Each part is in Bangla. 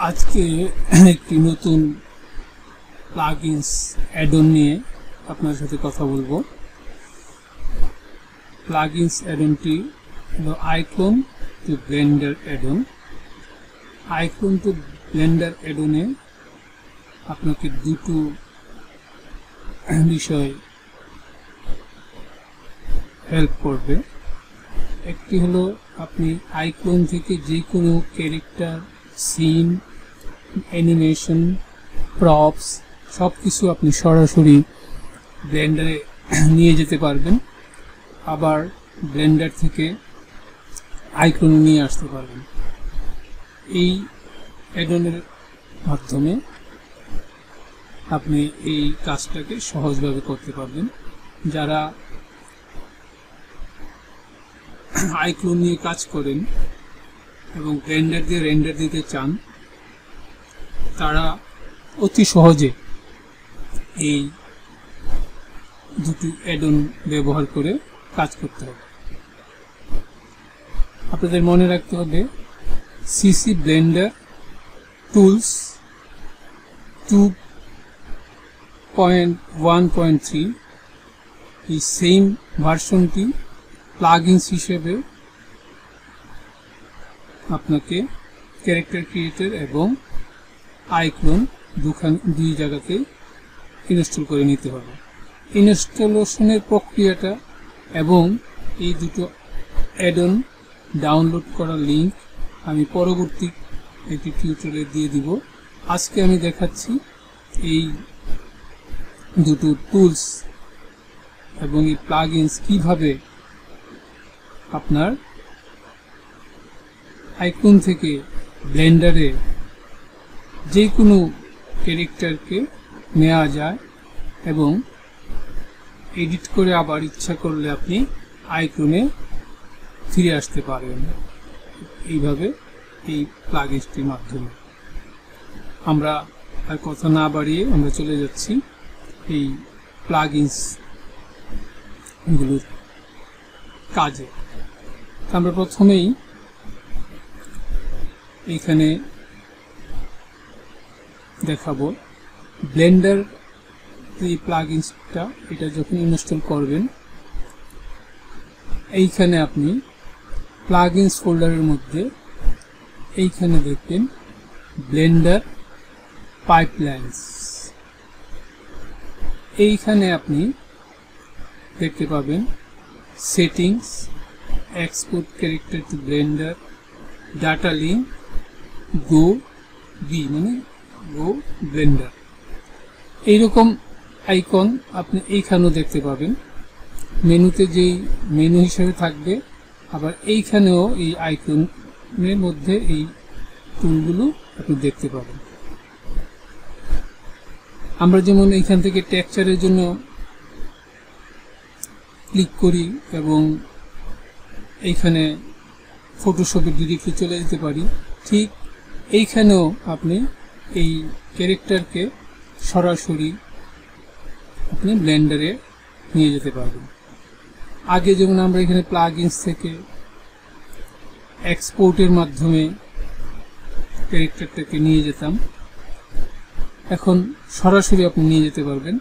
আজকে একটি নতুন প্লাগইনস অ্যাড-অন নিয়ে আপনার সাথে কথা বলবো। প্লাগইনস অ্যাড-অনটি হলো iClone to Blender add on. IClone to Blender অ্যাড-অনে আপনাকে দুটো বিষয় হেল্প করবে। একটি হলো আপনি আইক্লোন থেকে যে কোনো ক্যারেক্টার, সিন, অ্যানিমেশন, প্রপস সব কিছু আপনি সরাসরি ব্লেন্ডারে নিয়ে যেতে পারবেন, আবার ব্লেন্ডার থেকে আইক্লোনে নিয়ে আসতে পারবেন। এই অ্যাড-অনের মাধ্যমে আপনি এই কাজটাকে সহজভাবে করতে পারবেন। যারা আইক্লোন নিয়ে কাজ করেন এবং ব্লেন্ডার দিয়ে রেন্ডার দিতে চান, তারা অতি সহজে এই দুটি অ্যাড-অন ব্যবহার করে কাজ করতে হবে। আপনাদের মনে রাখতে হবে সিসি ব্লেন্ডার টুলস 2.1.3 এই সেম ভার্সনটি প্লাগইনস হিসেবে আপনাকে ক্যারেক্টার ক্রিয়েটর এবং আইক্লোন দুই জায়গাতে ইনস্টল করে নিতে হবে। ইনস্টলেশনের প্রক্রিয়াটা এবং এই দুটো অ্যাড-অন ডাউনলোড করার লিঙ্ক আমি পরবর্তী একটি টিউটোরিয়ালে দিয়ে দিব। আজকে আমি দেখাচ্ছি এই দুটো টুলস এবং এই প্লাগইনস কিভাবে আপনার আইকন থেকে ব্লেন্ডারে যে কোনো ক্যারেক্টারকে নেওয়া যায় এবং এডিট করে আবার ইচ্ছা করলে আপনি আইকনে ফিরে আসতে পারবেন এইভাবে এই প্লাগইনসটির মাধ্যমে। আমরা আর কথা না বাড়িয়ে আমরা চলে যাচ্ছি এই প্লাগইনস গুলোর কাজে। আমরা প্রথমেই এখানে দেখাবো ব্লেন্ডার এই প্লাগইনসটা। এটা যখন ইনস্টল করবেন, এইখানে আপনি প্লাগইনস ফোল্ডারের মধ্যে এইখানে দেখবেন ব্লেন্ডার পাইপলাইনস। এইখানে আপনি দেখতে পাবেন settings, export character to Blender, data link, go B মানে গো ব্লেন্ডার। এইরকম আইকন আপনি এইখানেও দেখতে পাবেন। মেনুতে যেই মেনু হিসেবে থাকবে, আবার এইখানেও এই আইকনের মধ্যে এই টুলগুলো আপনি দেখতে পাবেন। আমরা যেমন এইখান থেকে টেক্সচারের জন্য ক্লিক করি এবং এইখানে ফটোশপে ডিরেক্টলি চলে যেতে পারি, ঠিক এইখানেও আপনি এই ক্যারেক্টারকে সরাসরি আপনি ব্লেন্ডারে নিয়ে যেতে পারবেন। আগে যেমন আমরা এখানে প্লাগইনস থেকে এক্সপোর্টের মাধ্যমে ক্যারেক্টারটাকে নিয়ে যেতাম, এখন সরাসরি আপনি নিয়ে যেতে পারবেন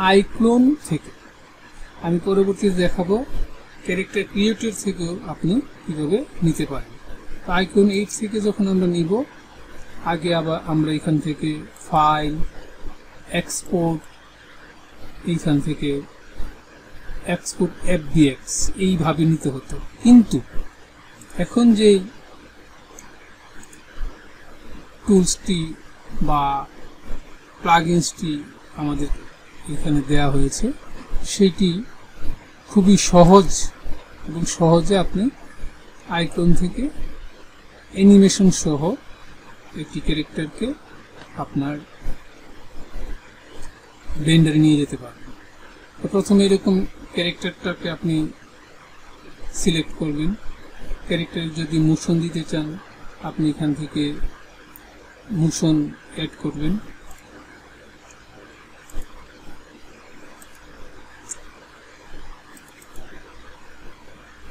আইক্লোন থেকে। আমি পরবর্তীতে দেখাবো ক্যারেক্টার ক্রিয়েটর থেকেও আপনি কীভাবে নিতে পারেন। আইক্লোন 8 থেকে যখন আমরা নিব, আগে আবার আমরা এখান থেকে ফাইল, এক্সপোর্ট, এইখান থেকে এক্সপোর্ট এফবিএক্স এইভাবে নিতে হতো। কিন্তু এখন যে টুলসটি বা প্লাগইনসটি আমাদের এখানে দেয়া হয়েছে, সেটি খুবই সহজ এবং সহজে আপনি আইকন থেকে অ্যানিমেশন সহ একটি ক্যারেক্টারকে আপনার ব্লেন্ডারে নিয়ে যেতে পারবেন। তো প্রথমে এরকম ক্যারেক্টারটাকে আপনি সিলেক্ট করবেন। ক্যারেক্টারে যদি মোশন দিতে চান, আপনি এখান থেকে মোশন অ্যাড করবেন।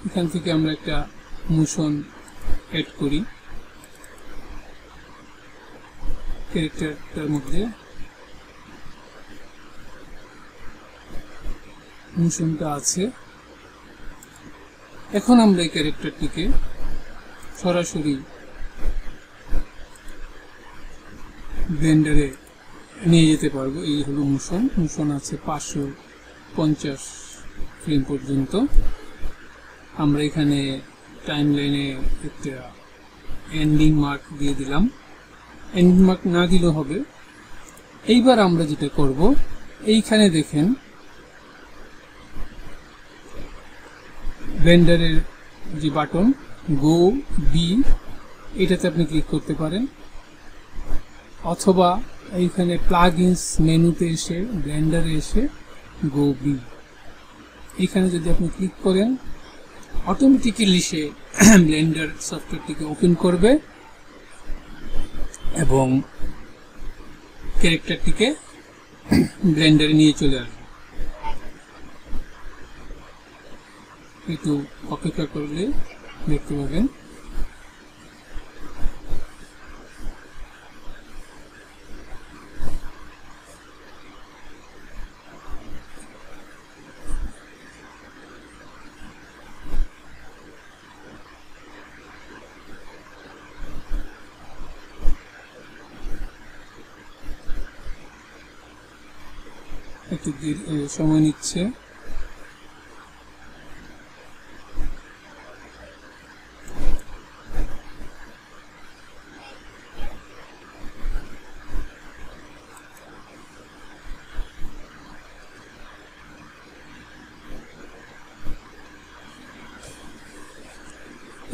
এখান থেকে আমরা একটা মোশন অ্যাড করি। ক্যারেক্টারটার মধ্যে মোশনটা আছে। এখন আমরা এই ক্যারেক্টারটিকে সরাসরি ব্লেন্ডারে নিয়ে যেতে পারবো। এই হলো মোশন আছে 550 ফ্রেম পর্যন্ত। আমরা এখানে টাইম লাইনে একটা এন্ডিং মার্ক দিয়ে দিলাম, এন্ডিং মার্ক না দিলেও হবে। এইবার আমরা যেটা করব, এইখানে দেখেন ব্লেন্ডারের যে বাটন গো বি, এটাতে আপনি ক্লিক করতে পারেন, অথবা এইখানে প্লাগইনস মেনুতে এসে ব্লেন্ডারে এসে গো বি, এখানে যদি আপনি ক্লিক করেন অটোমেটিক্যালি সে ব্লেন্ডার সফটওয়্যারটিকে ওপেন করবে এবং ক্যারেক্টারটিকে ব্লেন্ডারে নিয়ে চলে আসবে। একটু অপেক্ষা করলে দেখতে পাবেন একটু সময় নিচ্ছে।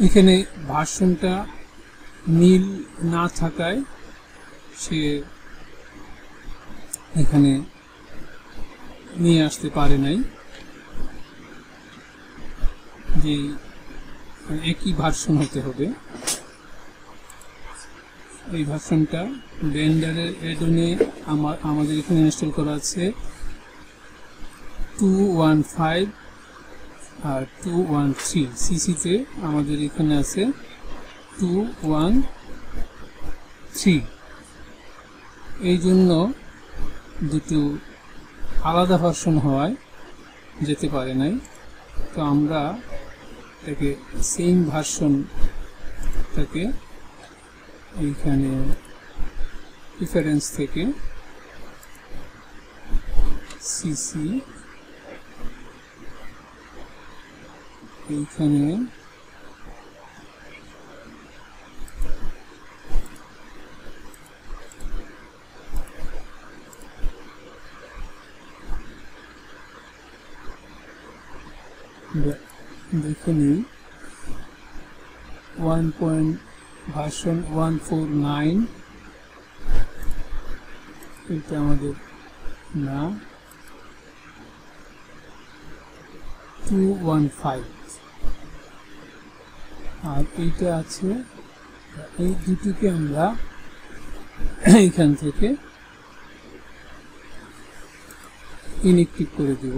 এখানে ভার্সনটা মিল না থাকায় সে এখানে নিয়ে আসতে পারে নাই, যে একই ভার্সন হতে হবে। এই ভার্সনটা ব্লেন্ডারের অ্যাডনে আমাদের এখানে ইনস্টল করা আছে 215 আর 213, সিসিতে আমাদের এখানে আছে 213। এই জন্য দুটো আলাদা ভার্সন হওয়ায় যেতে পারে নাই। তো আমরা এটাকে সেম ভার্সনটাকে এইখানে প্রিফারেন্স থেকে সিসি এইখানে দেখে নিই ভার্সন 149, এটা আমাদের না 215, আর এইটা আছে। এই দুটিকে আমরা এখান থেকে ইনএক্টিভ করে দেব।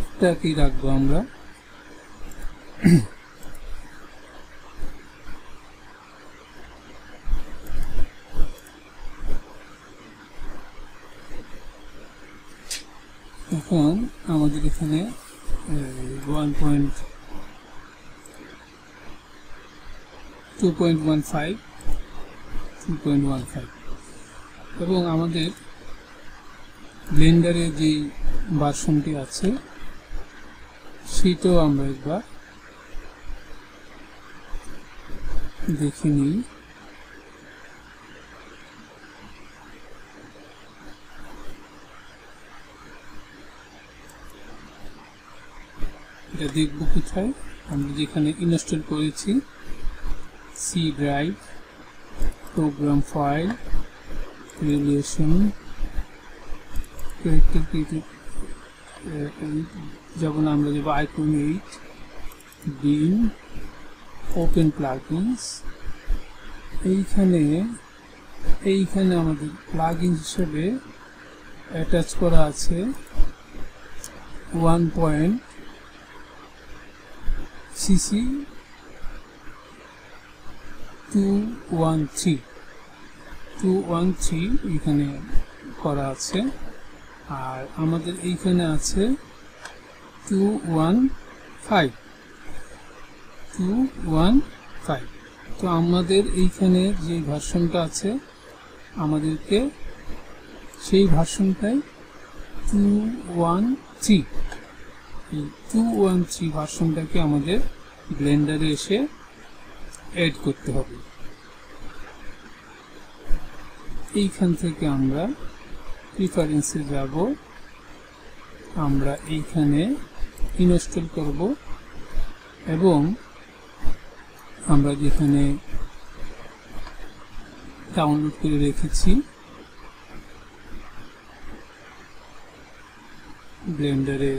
একটাকেই রাখবো আমরা। এখন আমাদের এখানে 2.15 এবং আমাদের ব্লেন্ডারে যে ভার্সনটি আছে সেটাও আমরা একবার দেখে নিই। এটা দেখব কোথায়, আমরা যেখানে ইনস্টল করেছি C drive, program file, relation, character creative যেমন আমরা যাব আইকন 8, বিন, ওপেন প্লাগইনস। এইখানে এইখানে আমাদের প্লাগইন হিসেবে অ্যাটাচ করা আছে 1.cc 213 এখানে করা আছে। আর আমাদের এইখানে আছে 215। তো আমাদের এইখানে যে ভার্সনটা আছে আমাদেরকে সেই ভার্সনটাই 213, এই 213 ভার্সনটাকে আমাদের ব্লেন্ডারে এসে এড করতে হবে। এইখান থেকে আমরা প্রিফারেন্সে যাব, আমরা এইখানে ইনস্টল করব এবং আমরা যেখানে ডাউনলোড করে রেখেছি ব্লেন্ডারে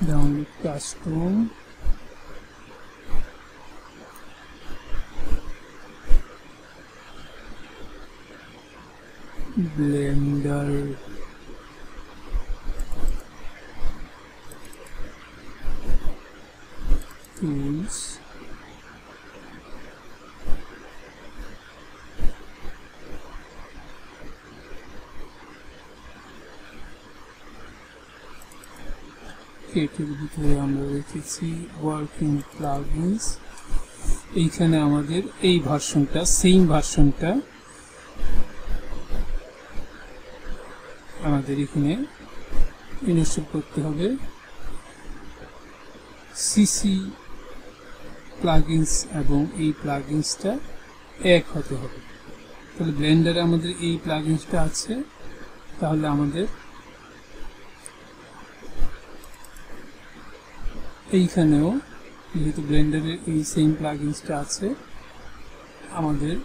download custom blender tools এটার ভিতরে আমরা রেখেছি ওয়ার্কিং প্লাগইনস। এইখানে আমাদের এই ভার্সনটা, সেম ভার্সনটা আমাদের এখানে ইনস্টল করতে হবে। সিসি প্লাগইনস এবং এই প্লাগইনসটা এক হতে হবে। তাহলে ব্লেন্ডারে আমাদের এই প্লাগইনসটা আছে, তাহলে আমাদের এইখানেও যেহেতু ব্লেন্ডারের এই সেম প্লাগইনসটা আছে, আমাদের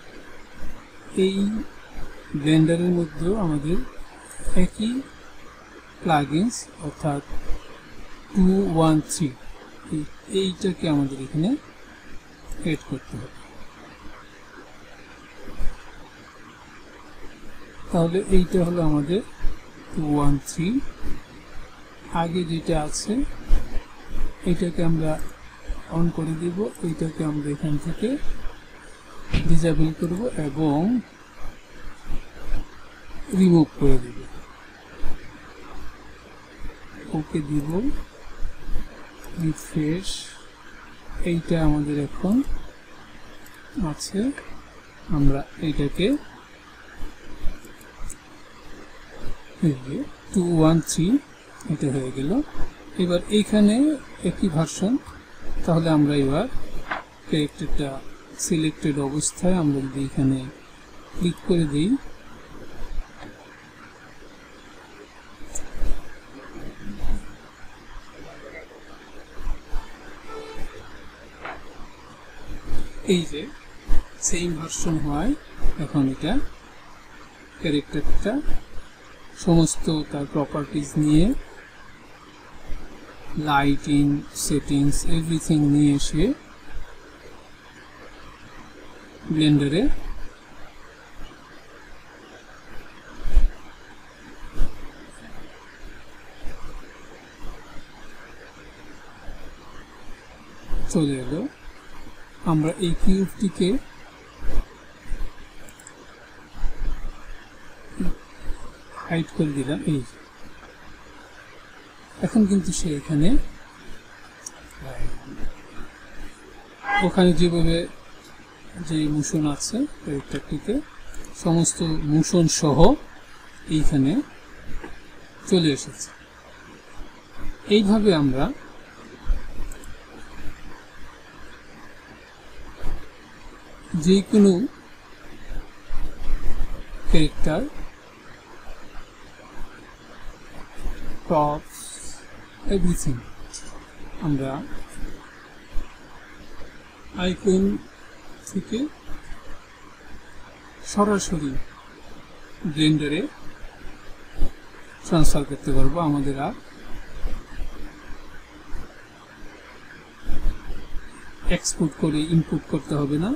এই ব্লেন্ডারের মধ্যেও আমাদের একই প্লাগইনস অর্থাৎ 213 এইটাকে আমাদের এখানে এড করতে হবে। তাহলে এইটা হলো আমাদের 213। আগে যেটা আছে এইটাকে আমরা অন করে দিব, এইটাকে আমরা এখান থেকে ডিসেবল করব এবং রিমুভ করে দেব, ওকে দিব, রিফ্রেশ। এইটা আমাদের এখন আছে, আমরা এইটাকে 213 এটা হয়ে গেল। এবার এইখানে একই ভার্সন, তাহলে আমরা এবার ক্যারেক্টারটা সিলেক্টেড অবস্থায় আমরা যদি এখানে ক্লিক করে দিই, এই যে সেম ভার্সন হয়, এখন এটা ক্যারেক্টারটা সমস্ত তার প্রপার্টিজ নিয়ে, লাইটিং, সেটিংস, এভরিথিং নিয়ে এসে ব্লেন্ডারে চলে এলো। আমরা এই কিউবটিকে হাইড করে দিলাম, এই এখন কিন্তু সে এখানে ওখানে যেভাবে যে মোশন আছে ক্যারেক্টারটিতে সমস্ত মোশন সহ এইখানে চলে এসেছে। এইভাবে আমরা যে কোনো ক্যারেক্টার, প্রপস, এভরিথিং আমরা আইকন থেকে সরাসরি ব্লেন্ডারে ট্রান্সফার করতে পারবো। আমাদের আর এক্সপোর্ট করে ইনপুট করতে হবে না।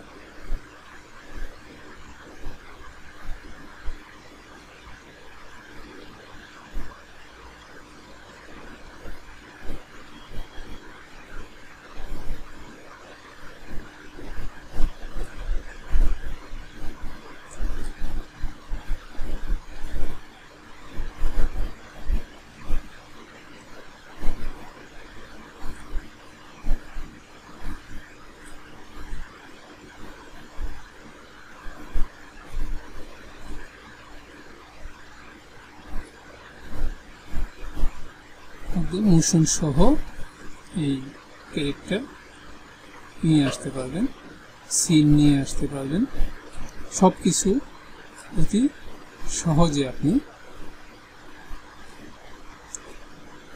মোশন সহ এই ক্যারেক্টার নিয়ে আসতে পারবেন, সিন নিয়ে আসতে পারবেন, সবকিছু অতি সহজে আপনি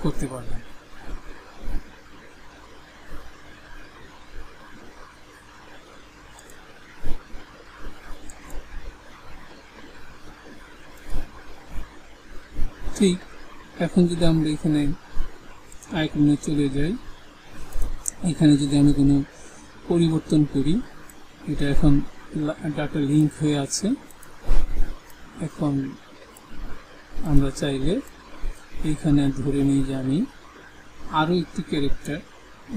করতে পারবেন। ঠিক এখন যদি আমরা এখানে আইকনে চলে যাই, এখানে যদি আমি কোনো পরিবর্তন করি, এটা এখন ডাটা লিঙ্ক হয়ে আছে। এখন আমরা চাইলে এইখানে ধরে নিই যে আমি আরও একটি ক্যারেক্টার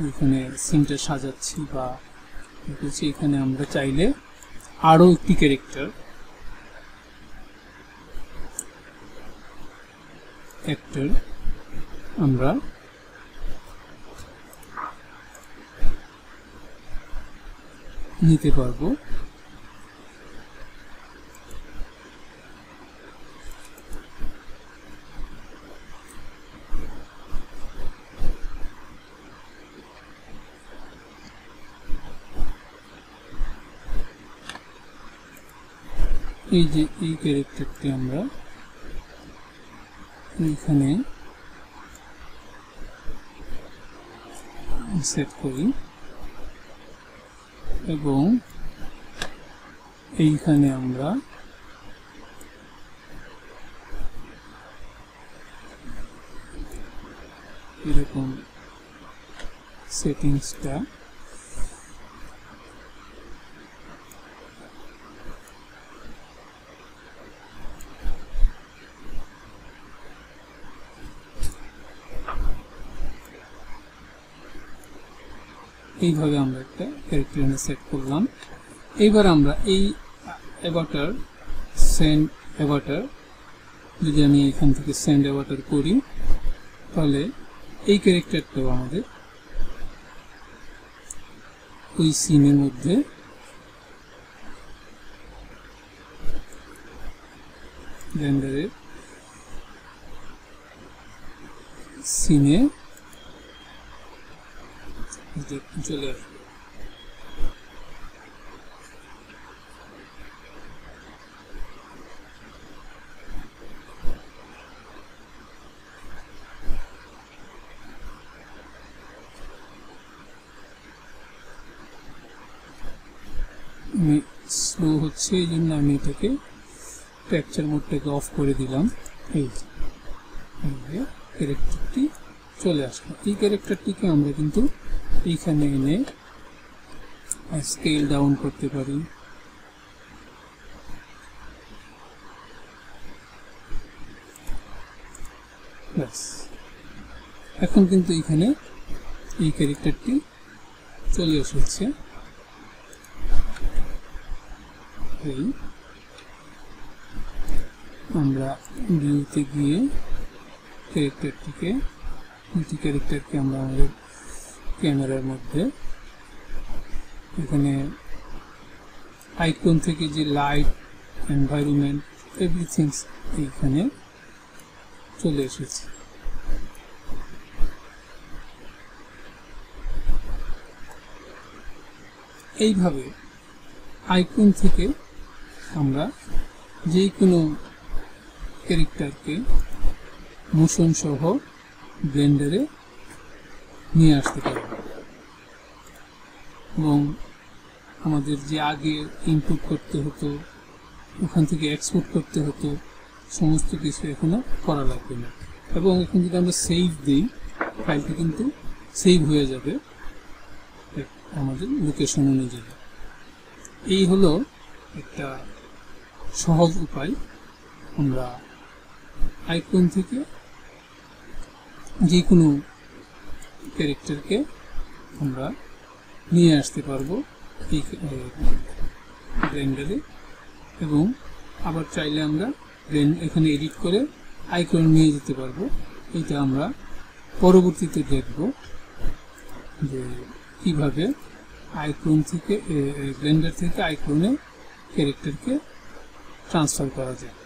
এখানে সিনটা সাজাচ্ছি বা করছি, এখানে আমরা চাইলে আরও একটি ক্যারেক্টার আমরা নিতে পারবো। এই যে এই ক্যারেক্টারটি আমরা এখানে সেট করি এবং এইখানে আমরা এরকম সেটিংসটা এইভাবে আমরা একটা ক্যারেক্টার সেট করলাম। এইবার আমরা এই অ্যাভাটার সেন্ড অ্যাভাটার যদি আমি এখান থেকে সেন্ড অ্যাভাটার করি, তাহলে এই ক্যারেক্টারটাও আমাদের ওই সিনের মধ্যে ব্লেন্ডারের সিনে চলে আসবে। স্লো হচ্ছে এই জন্য আমি এটাকে ক্যাপচার মোডটাকে অফ করে দিলাম। এই ক্যারেক্টারটি চলে আসলো। এই ক্যারেক্টারটিকে আমরা কিন্তু এইখানে এনে স্কেল ডাউন করতে পারি, ব্যাস। এখন কিন্তু এখানে এই ক্যারেক্টারটি চলে এসেছে। আমরা ভিউতে গিয়ে দুটি ক্যারেক্টারকে আমরা আমাদের ক্যামেরার মধ্যে এখানে আইকন থেকে যে লাইট, এনভায়রনমেন্ট, এভরিথিং এইখানে চলে এসেছে। এইভাবে আইকন থেকে আমরা যে কোনো ক্যারেক্টারকে মোশন সহ ব্লেন্ডারে নিয়ে আসতে পারব এবং আমাদের যে আগে ইনপুট করতে হতো, ওখান থেকে এক্সপোর্ট করতে হতো, সমস্ত কিছু এখনো করা লাগবে না। এবং এখন যদি আমরা সেভ দিই, ফাইলটি কিন্তু সেভ হয়ে যাবে আমাদের লোকেশন অনুযায়ী। এই হলো একটা সহজ উপায়, আমরা আইকন থেকে যে কোনো ক্যারেক্টারকে আমরা নিয়ে আসতে পারবো এই ব্লেন্ডারে, এবং আবার চাইলে আমরা এখানে এডিট করে আইকন নিয়ে যেতে পারবো। এটা আমরা পরবর্তীতে দেখব যে কিভাবে আইকন থেকে ব্লেন্ডার থেকে আইকনে ক্যারেক্টারকে ট্রান্সফার করা যায়।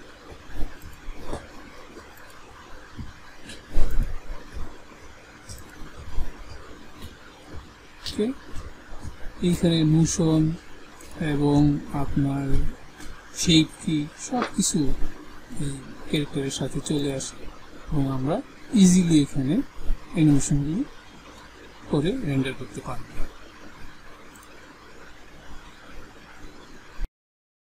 এইখানে মোশন এবং আপনার শেপ কি সব কিছু এই ক্যারেক্টারের সাথে চলে আসে এবং আমরা ইজিলি এখানে অ্যানিমেশনগুলো করে রেন্ডার করতে পারব।